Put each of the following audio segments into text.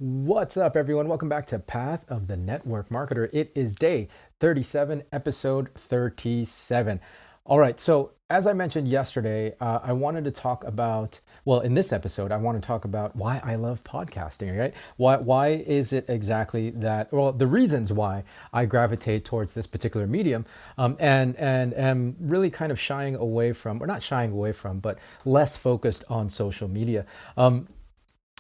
What's up, everyone? Welcome back to Path of the Network Marketer. It is day 37, episode 37. All right, so as I mentioned yesterday, I wanted to talk about, well, in this episode, I want to talk about why I love podcasting, right? Why is it exactly that, well, the reasons why I gravitate towards this particular medium, and am really kind of shying away from, or not shying away from, but less focused on social media.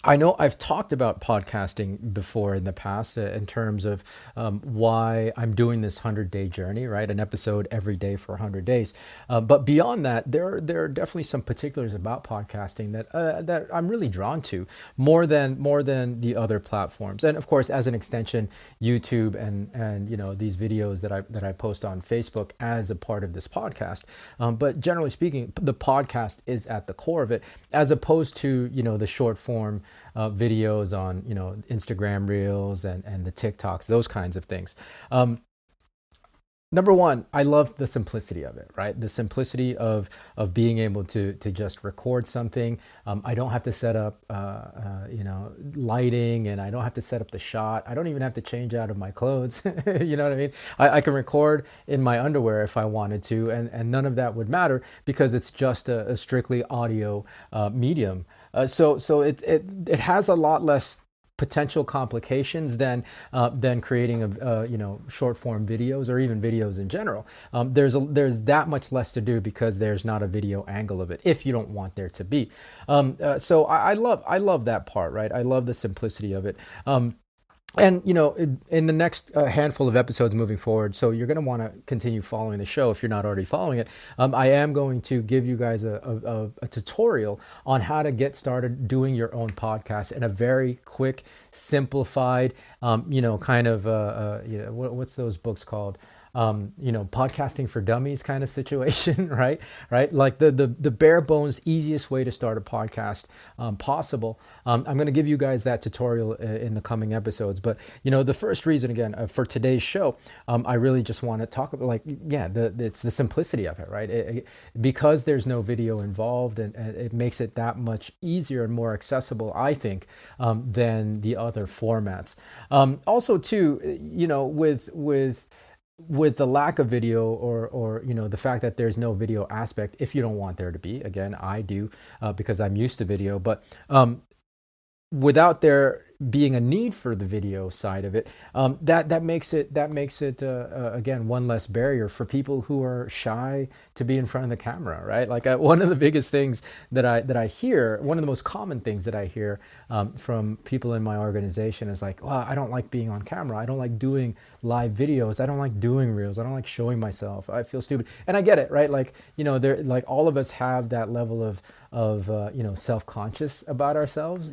I know I've talked about podcasting before in the past in terms of why I'm doing this 100-day journey, right? An episode every day for 100 days. But beyond that, there are definitely some particulars about podcasting that I'm really drawn to more than the other platforms. And of course, as an extension, YouTube and these videos that I post on Facebook as a part of this podcast. But generally speaking, the podcast is at the core of it, as opposed to the short form videos on Instagram Reels and the TikToks, those kinds of things. Number one, I love the simplicity of it, right? The simplicity of being able to just record something. I don't have to set up lighting, and I don't have to set up the shot. I don't even have to change out of my clothes. You know what I mean? I can record in my underwear if I wanted to, and none of that would matter because it's just a strictly audio medium. So it has a lot less potential complications than creating short form videos or even videos in general. There's that much less to do because there's not a video angle of it if you don't want there to be. So I love that part, right? I love the simplicity of it. And in the next handful of episodes moving forward, so you're going to want to continue following the show if you're not already following it. I am going to give you guys a tutorial on how to get started doing your own podcast in a very quick, simplified, what's those books called? Podcasting for dummies kind of situation, right? Like the bare bones, easiest way to start a podcast possible. I'm going to give you guys that tutorial in the coming episodes. But, the first reason, again, for today's show, I really just want to talk about, it's the simplicity of it, right? Because there's no video involved, and it makes it that much easier and more accessible, I think, than the other formats. Also, too, with the lack of video or the fact that there's no video aspect, if you don't want there to be, again, I do because I'm used to video, but without there being a need for the video side of it, that makes it again one less barrier for people who are shy to be in front of the camera, right? Like one of the biggest things that I hear, one of the most common things that I hear from people in my organization is like, well, I don't like being on camera, I don't like doing live videos, I don't like doing reels, I don't like showing myself, I feel stupid. And I get it, right? Like there, like all of us have that level of self-conscious about ourselves,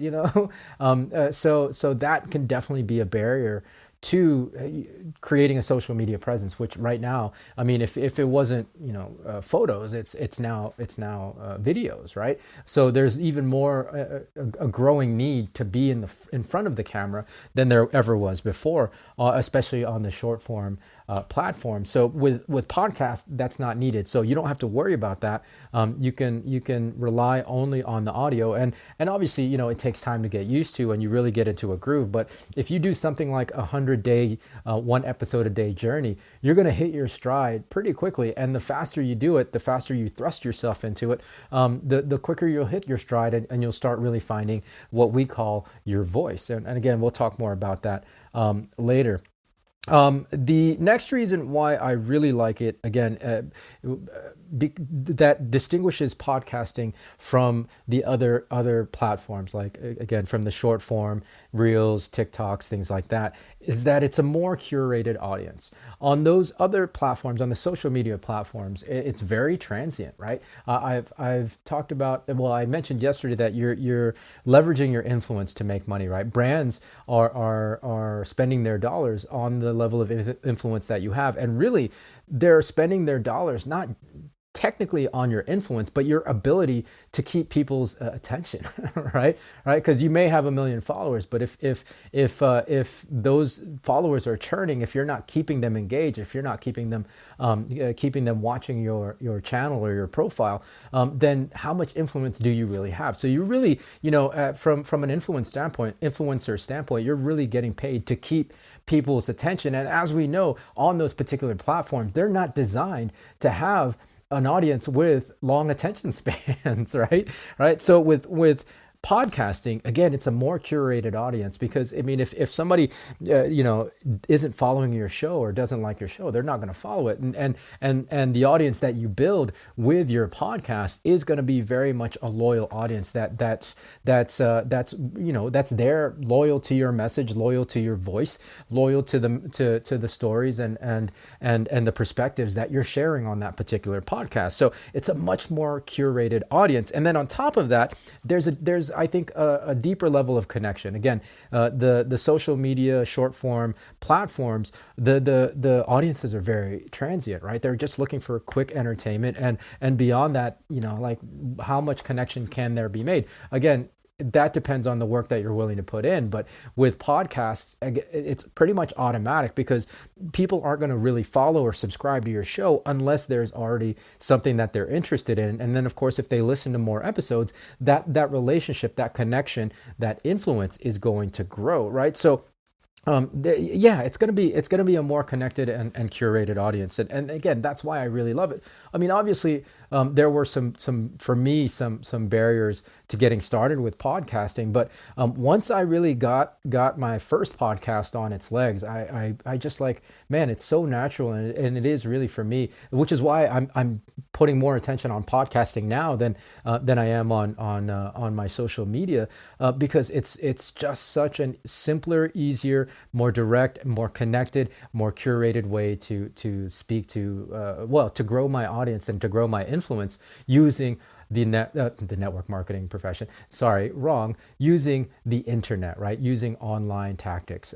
so that can definitely be a barrier to creating a social media presence, which right now, I mean, if it wasn't, photos, it's now videos, right? So there's even more a growing need to be in front of the camera than there ever was before, especially on the short form platform. So with podcasts, that's not needed. So you don't have to worry about that. You can rely only on the audio, and obviously, it takes time to get used to, and you really get into a groove. But if you do something like 100-day, one episode a day journey, you're going to hit your stride pretty quickly. And the faster you do it, the faster you thrust yourself into it, the quicker you'll hit your stride, and you'll start really finding what we call your voice. And again, we'll talk more about that later. The next reason why I really like it, again, that distinguishes podcasting from the other platforms, like, again, from the short form, Reels, TikToks, things like that, is that it's a more curated audience. On those other platforms, on the social media platforms, it's very transient, right? I've talked about, well, I mentioned yesterday that you're leveraging your influence to make money, right? Brands are spending their dollars on the level of influence that you have, and really they're spending their dollars not technically on your influence, but your ability to keep people's attention, right? Right? Because you may have a million followers, but if those followers are churning, if you're not keeping them engaged, if you're not keeping them watching your channel or your profile, then how much influence do you really have? So you really, from an influencer standpoint, you're really getting paid to keep people's attention. And as we know, on those particular platforms, they're not designed to have an audience with long attention spans, right? So with podcasting, again, it's a more curated audience, because I mean, if somebody isn't following your show or doesn't like your show, they're not going to follow it. And the audience that you build with your podcast is going to be very much a loyal audience that's there, loyal to your message, loyal to your voice, loyal to the stories and the perspectives that you're sharing on that particular podcast. So it's a much more curated audience. And then on top of that, there's I think a deeper level of connection. Again, the social media short form platforms, the audiences are very transient, right? They're just looking for quick entertainment, and beyond that, like, how much connection can there be made? Again, that depends on the work that you're willing to put in. But with podcasts, it's pretty much automatic, because people aren't going to really follow or subscribe to your show unless there's already something that they're interested in. And then, of course, if they listen to more episodes, that relationship, that connection, that influence is going to grow, right? So it's gonna be a more connected and curated audience, and again, that's why I really love it. I mean, obviously, there were some for me some barriers to getting started with podcasting, but once I really got my first podcast on its legs, I just, like, man, it's so natural, and it is really for me, which is why I'm putting more attention on podcasting now than I am on my social media, because it's just such a simpler, easier, more direct, more connected, more curated way to speak to grow my audience and to grow my influence using the network marketing profession. Sorry, wrong. Using the internet, right? Using online tactics.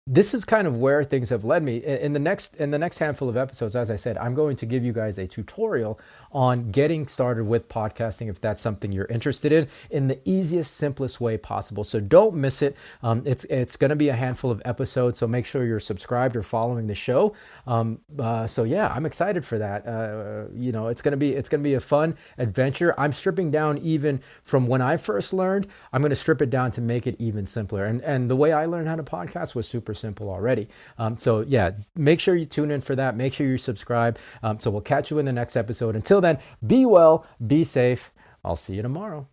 This is kind of where things have led me. In the next handful of episodes, as I said, I'm going to give you guys a tutorial on getting started with podcasting, if that's something you're interested in the easiest, simplest way possible. So don't miss it. It's going to be a handful of episodes, so make sure you're subscribed or following the show. So yeah, I'm excited for that. It's going to be a fun adventure. I'm stripping down even from when I first learned. I'm going to strip it down to make it even simpler. And the way I learned how to podcast was super simple already. So yeah, make sure you tune in for that. Make sure you subscribe. So we'll catch you in the next episode. Until then, be well, be safe. I'll see you tomorrow.